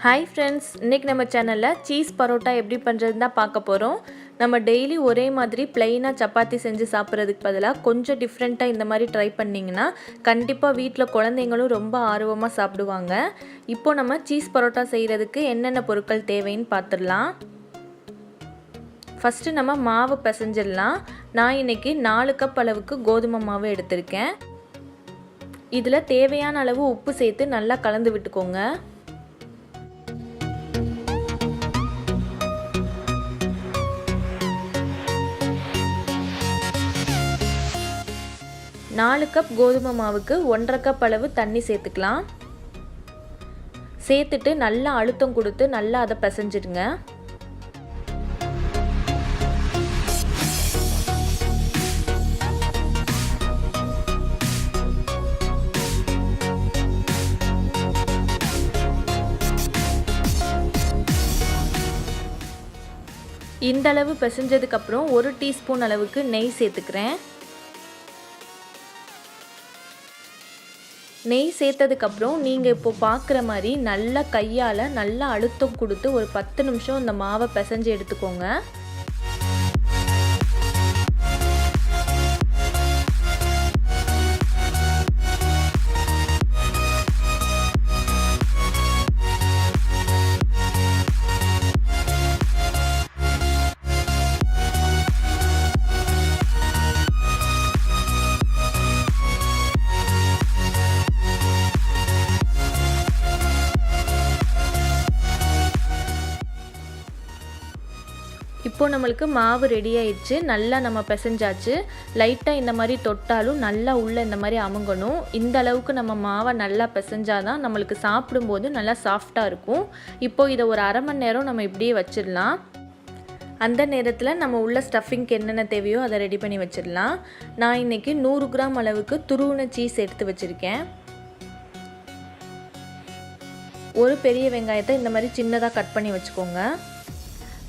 Hi friends, இன்றைக்கி நம்ம சேனலில் சீஸ் பரோட்டா எப்படி பண்ணுறதுன்னு தான் பார்க்க போகிறோம். நம்ம டெய்லி ஒரே மாதிரி ப்ளைனாக சப்பாத்தி செஞ்சு சாப்பிட்றதுக்கு பதிலாக கொஞ்சம் டிஃப்ரெண்ட்டாக இந்த மாதிரி ட்ரை பண்ணிங்கன்னா கண்டிப்பாக வீட்டில் குழந்தைங்களும் ரொம்ப ஆர்வமாக சாப்பிடுவாங்க. இப்போது நம்ம சீஸ் பரோட்டா செய்கிறதுக்கு என்னென்ன பொருட்கள் தேவைன்னு பார்த்துடலாம். ஃபஸ்ட்டு நம்ம மாவு பிசைஞ்சிடலாம். நான் இன்றைக்கி 4 கப் அளவுக்கு கோதுமை மாவு எடுத்திருக்கேன். இதில் தேவையான அளவு உப்பு சேர்த்து நல்லா கலந்து விட்டுக்கோங்க. 4 கப் கோதுமை மாவுக்கு 1.5 கப் அளவு தண்ணி சேர்த்துக்கலாம். சேர்த்துட்டு நல்லா அழுத்தம் கொடுத்து நல்லா அதை பிசைஞ்சிடுங்க. இந்த அளவு பிசைஞ்சதுக்கப்புறம் 1 டீஸ்பூன் அளவுக்கு நெய் சேர்த்துக்கிறேன். நெய் சேர்த்ததுக்கப்புறம் நீங்கள் இப்போ பார்க்குற மாதிரி நல்லா கையால் நல்லா அழுத்தம் கொடுத்து ஒரு 10 நிமிஷம் இந்த மாவை பிசைஞ்சு எடுத்துக்கோங்க. இப்போது நம்மளுக்கு மாவு ரெடி ஆயிடுச்சு. நல்லா நம்ம பிசைஞ்சாச்சு. லைட்டாக இந்த மாதிரி தொட்டாலும் நல்லா உள்ளே இந்த மாதிரி அமுங்கணும். இந்த அளவுக்கு நம்ம மாவை நல்லா பிசைஞ்சாதான் நம்மளுக்கு சாப்பிடும்போது நல்லா சாஃப்டாக இருக்கும். இப்போது இதை ஒரு அரை மணி நேரம் நம்ம இப்படியே வச்சிடலாம். அந்த நேரத்தில் நம்ம உள்ள ஸ்டஃபிங்க்கு என்னென்ன தேவையோ அதை ரெடி பண்ணி வச்சிடலாம். நான் இன்றைக்கி 100 கிராம் அளவுக்கு துருவின சீஸ் எடுத்து வச்சுருக்கேன். ஒரு பெரிய வெங்காயத்தை இந்த மாதிரி சின்னதாக கட் பண்ணி வச்சுக்கோங்க.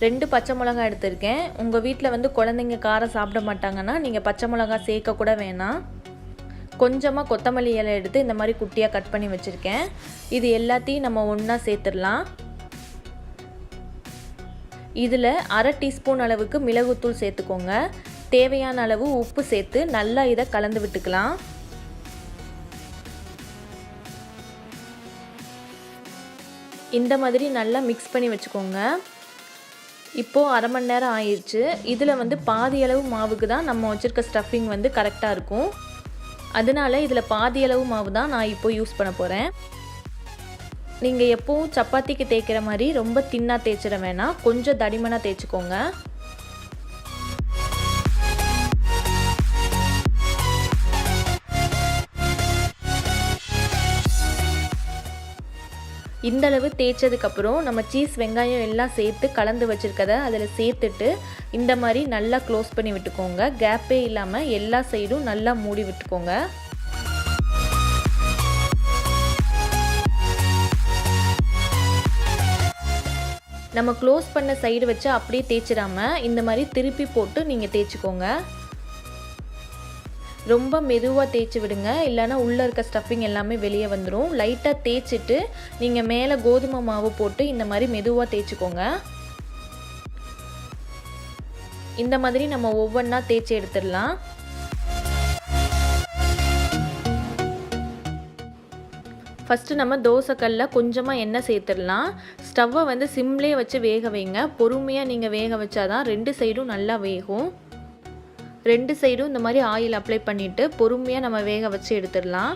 2 பச்சை மிளகாய் எடுத்திருக்கேன். உங்கள் வீட்டில் குழந்தைங்க காரம் சாப்பிட மாட்டாங்கன்னா நீங்கள் பச்சை மிளகாய் சேர்க்க கூட வேணாம். கொஞ்சமாக கொத்தமல்லி இலை எடுத்து இந்த மாதிரி குட்டியாக கட் பண்ணி வச்சுருக்கேன். இது எல்லாத்தையும் நம்ம ஒன்றா சேர்த்துடலாம். இதில் அரை டீஸ்பூன் அளவுக்கு மிளகுத்தூள் சேர்த்துக்கோங்க. தேவையான அளவு உப்பு சேர்த்து நல்லா இதை கலந்து விட்டுக்கலாம். இந்த மாதிரி நல்லா மிக்ஸ் பண்ணி வச்சுக்கோங்க. இப்போது அரை மணி நேரம் ஆயிடுச்சு. இதில் பாதி அளவு மாவுக்கு தான் நம்ம வச்சுருக்க ஸ்டஃபிங் கரெக்டாக இருக்கும். அதனால இதில் பாதி அளவு மாவு தான் நான் இப்போ யூஸ் பண்ண போகிறேன். நீங்கள் எப்போவும் சப்பாத்திக்கு தேய்க்கிற மாதிரி ரொம்ப தின்னாக தேய்ச்சிட வேணாம், கொஞ்சம் தடிமனாக தேய்ச்சிக்கோங்க. இந்தளவு தேய்ச்சதுக்கப்புறம் நம்ம சீஸ் வெங்காயம் எல்லாம் சேர்த்து கலந்து வச்சுருக்கதை அதில் சேர்த்துட்டு இந்த மாதிரி நல்லா க்ளோஸ் பண்ணி விட்டுக்கோங்க. கேப்பே இல்லாமல் எல்லா சைடும் நல்லா மூடி விட்டுக்கோங்க. நம்ம க்ளோஸ் பண்ண சைடு வச்சு அப்படியே தேய்ச்சிடாமல் இந்த மாதிரி திருப்பி போட்டு நீங்கள் தேய்ச்சிக்கோங்க. ரொம்ப மெதுவாக தேய்ச்சி விடுங்க, இல்லைனா உள்ளே இருக்க ஸ்டஃபிங் எல்லாமே வெளியே வந்துடும். லைட்டாக தேய்ச்சிட்டு நீங்கள் மேலே கோதுமை மாவு போட்டு இந்த மாதிரி மெதுவாக தேய்ச்சிக்கோங்க. இந்த மாதிரி நம்ம ஒவ்வொன்றா தேய்ச்சி எடுத்துடலாம். ஃபஸ்ட்டு நம்ம தோசைக்கல்லில் கொஞ்சமாக எண்ணெய் சேர்த்துடலாம். ஸ்டவ்வை சிம்லேயே வச்சு வேக வைங்க. பொறுமையாக நீங்கள் வேக வச்சாதான் 2 சைடும் நல்லா வேகும். 2 சைடும் இந்த மாதிரி ஆயில் அப்ளை பண்ணிவிட்டு பொறுமையாக நம்ம வேக வச்சு எடுத்துடலாம்.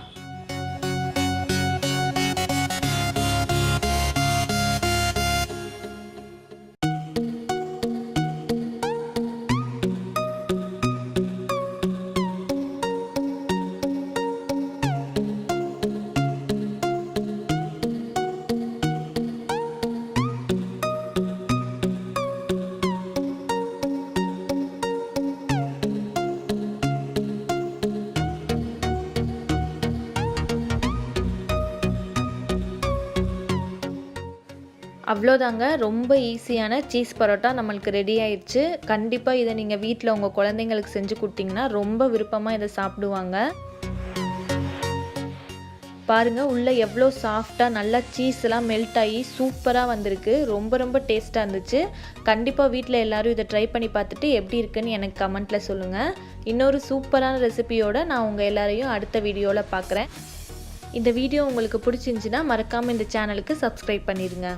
அவ்வளோதாங்க, ரொம்ப ஈஸியான சீஸ் பரோட்டா நம்மளுக்கு ரெடி ஆயிடுச்சு. கண்டிப்பாக இதை நீங்கள் வீட்டில் உங்கள் குழந்தைங்களுக்கு செஞ்சு கொடுத்தீங்கன்னா ரொம்ப விருப்பமாக இதை சாப்பிடுவாங்க. பாருங்கள் உள்ளே எவ்வளோ சாஃப்டாக நல்லா சீஸ்லாம் மெல்ட் ஆகி சூப்பராக வந்திருக்கு. ரொம்ப ரொம்ப டேஸ்ட்டாக இருந்துச்சு. கண்டிப்பாக வீட்டில் எல்லோரும் இதை ட்ரை பண்ணி பார்த்துட்டு எப்படி இருக்குன்னு எனக்கு கமெண்ட்டில் சொல்லுங்கள். இன்னொரு சூப்பரான ரெசிபியோடு நான் உங்கள் எல்லாரையும் அடுத்த வீடியோவில் பார்க்குறேன். இந்த வீடியோ உங்களுக்கு பிடிச்சிருந்துச்சின்னா மறக்காமல் இந்த சேனலுக்கு சப்ஸ்கிரைப் பண்ணிடுங்க.